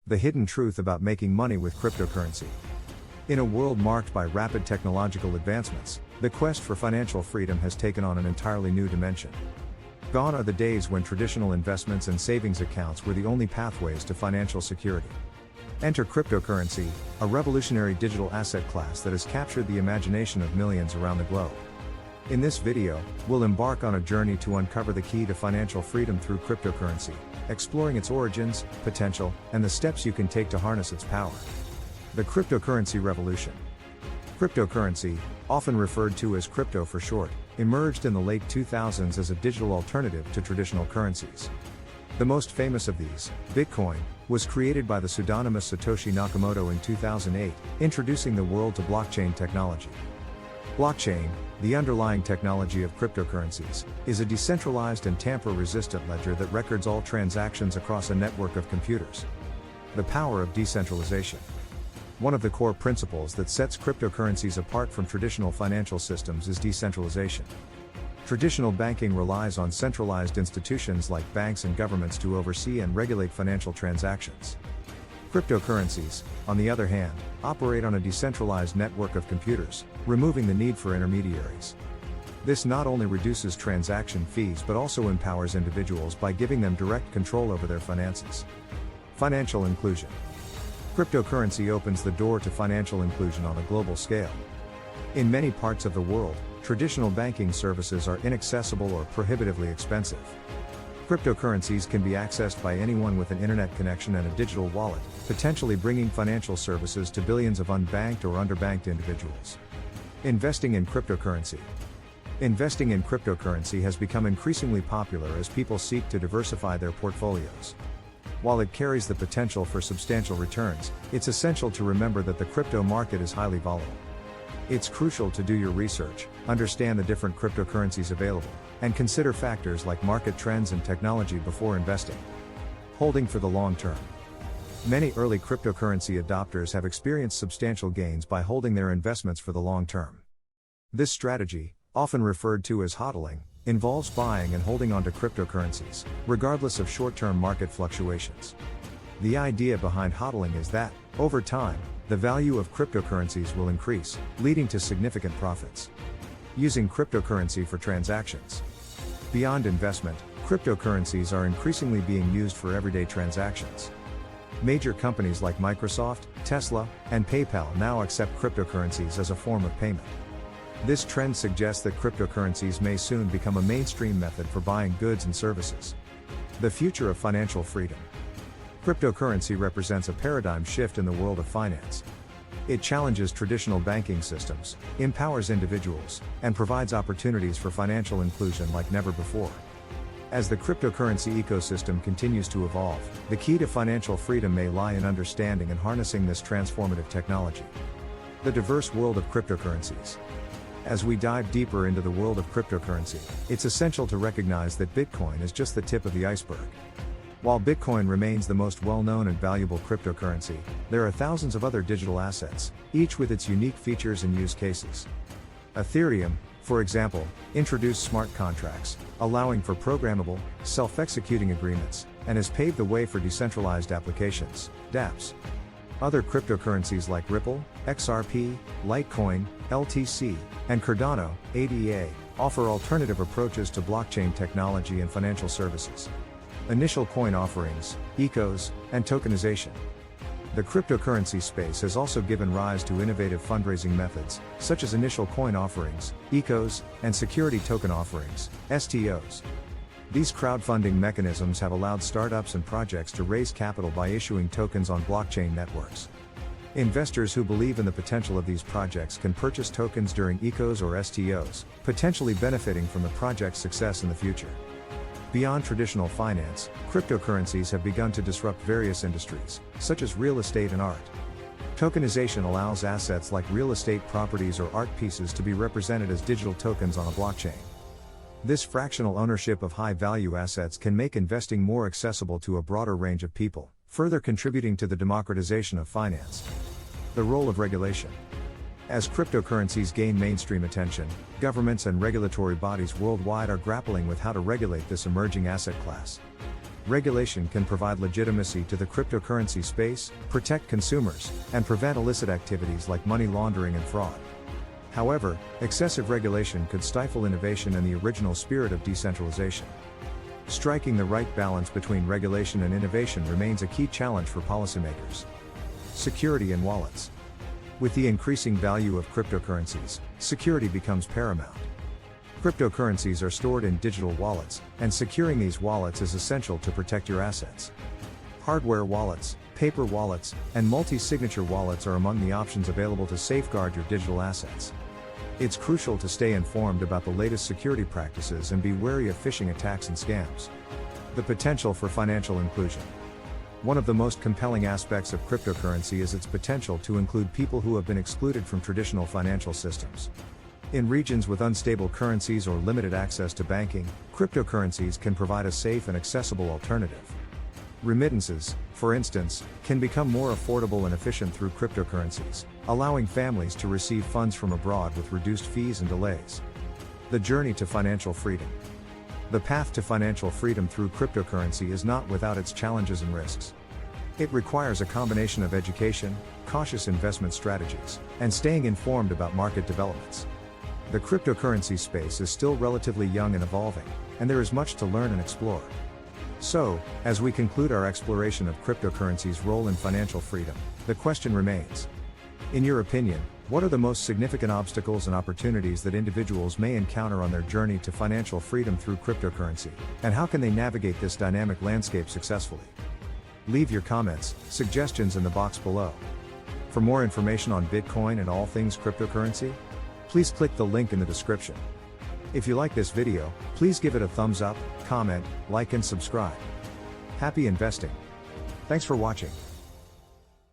The hidden truth about making money with cryptocurrency. In a world marked by rapid technological advancements, the quest for financial freedom has taken on an entirely new dimension. Gone are the days when traditional investments and savings accounts were the only pathways to financial security. Enter cryptocurrency, a revolutionary digital asset class that has captured the imagination of millions around the globe. In this video, we'll embark on a journey to uncover the key to financial freedom through cryptocurrency, exploring its origins, potential, and the steps you can take to harness its power. The cryptocurrency revolution. Cryptocurrency, often referred to as crypto for short, emerged in the late 2000s as a digital alternative to traditional currencies. The most famous of these, Bitcoin, was created by the pseudonymous Satoshi Nakamoto in 2008, introducing the world to blockchain technology. Blockchain, the underlying technology of cryptocurrencies, is a decentralized and tamper-resistant ledger that records all transactions across a network of computers. The power of decentralization. One of the core principles that sets cryptocurrencies apart from traditional financial systems is decentralization. Traditional banking relies on centralized institutions like banks and governments to oversee and regulate financial transactions. Cryptocurrencies, on the other hand, operate on a decentralized network of computers, removing the need for intermediaries. This not only reduces transaction fees but also empowers individuals by giving them direct control over their finances. Financial inclusion. Cryptocurrency opens the door to financial inclusion on a global scale. In many parts of the world, traditional banking services are inaccessible or prohibitively expensive. Cryptocurrencies can be accessed by anyone with an internet connection and a digital wallet, potentially bringing financial services to billions of unbanked or underbanked individuals. Investing in cryptocurrency. Investing in cryptocurrency has become increasingly popular as people seek to diversify their portfolios. While it carries the potential for substantial returns, it's essential to remember that the crypto market is highly volatile. It's crucial to do your research, understand the different cryptocurrencies available, and consider factors like market trends and technology before investing. Holding for the long term. Many early cryptocurrency adopters have experienced substantial gains by holding their investments for the long term. This strategy, often referred to as hodling, involves buying and holding onto cryptocurrencies, regardless of short-term market fluctuations. The idea behind hodling is that, over time, the value of cryptocurrencies will increase, leading to significant profits. Using cryptocurrency for transactions. Beyond investment, cryptocurrencies are increasingly being used for everyday transactions. Major companies like Microsoft, Tesla, and PayPal now accept cryptocurrencies as a form of payment. This trend suggests that cryptocurrencies may soon become a mainstream method for buying goods and services. The future of financial freedom. Cryptocurrency represents a paradigm shift in the world of finance. It challenges traditional banking systems, empowers individuals, and provides opportunities for financial inclusion like never before. As the cryptocurrency ecosystem continues to evolve, the key to financial freedom may lie in understanding and harnessing this transformative technology. The diverse world of cryptocurrencies. As we dive deeper into the world of cryptocurrency, it's essential to recognize that Bitcoin is just the tip of the iceberg. While Bitcoin remains the most well-known and valuable cryptocurrency, there are thousands of other digital assets, each with its unique features and use cases. Ethereum, for example, introduced smart contracts, allowing for programmable, self-executing agreements, and has paved the way for decentralized applications, dApps. Other cryptocurrencies like Ripple, XRP, Litecoin, LTC, and Cardano, ADA, offer alternative approaches to blockchain technology and financial services. Initial coin offerings, ECOs, and tokenization. The cryptocurrency space has also given rise to innovative fundraising methods, such as initial coin offerings, ECOs, and security token offerings, STOs. These crowdfunding mechanisms have allowed startups and projects to raise capital by issuing tokens on blockchain networks. Investors who believe in the potential of these projects can purchase tokens during ECOs or STOs, potentially benefiting from the project's success in the future. Beyond traditional finance, cryptocurrencies have begun to disrupt various industries, such as real estate and art. Tokenization allows assets like real estate properties or art pieces to be represented as digital tokens on a blockchain. This fractional ownership of high-value assets can make investing more accessible to a broader range of people, further contributing to the democratization of finance. The role of regulation. As cryptocurrencies gain mainstream attention, governments and regulatory bodies worldwide are grappling with how to regulate this emerging asset class. Regulation can provide legitimacy to the cryptocurrency space, protect consumers, and prevent illicit activities like money laundering and fraud. However, excessive regulation could stifle innovation and the original spirit of decentralization. Striking the right balance between regulation and innovation remains a key challenge for policymakers. Security in wallets. With the increasing value of cryptocurrencies, security becomes paramount. Cryptocurrencies are stored in digital wallets, and securing these wallets is essential to protect your assets. Hardware wallets, paper wallets, and multi-signature wallets are among the options available to safeguard your digital assets. It's crucial to stay informed about the latest security practices and be wary of phishing attacks and scams. The potential for financial inclusion. One of the most compelling aspects of cryptocurrency is its potential to include people who have been excluded from traditional financial systems. In regions with unstable currencies or limited access to banking, cryptocurrencies can provide a safe and accessible alternative. Remittances, for instance, can become more affordable and efficient through cryptocurrencies, allowing families to receive funds from abroad with reduced fees and delays. The journey to financial freedom. The path to financial freedom through cryptocurrency is not without its challenges and risks. It requires a combination of education, cautious investment strategies, and staying informed about market developments. The cryptocurrency space is still relatively young and evolving, and there is much to learn and explore. So, as we conclude our exploration of cryptocurrency's role in financial freedom, the question remains. In your opinion, what are the most significant obstacles and opportunities that individuals may encounter on their journey to financial freedom through cryptocurrency, and how can they navigate this dynamic landscape successfully? Leave your comments, suggestions in the box below. For more information on Bitcoin and all things cryptocurrency, please click the link in the description. If you like this video, please give it a thumbs up, comment, like and subscribe. Happy investing! Thanks for watching.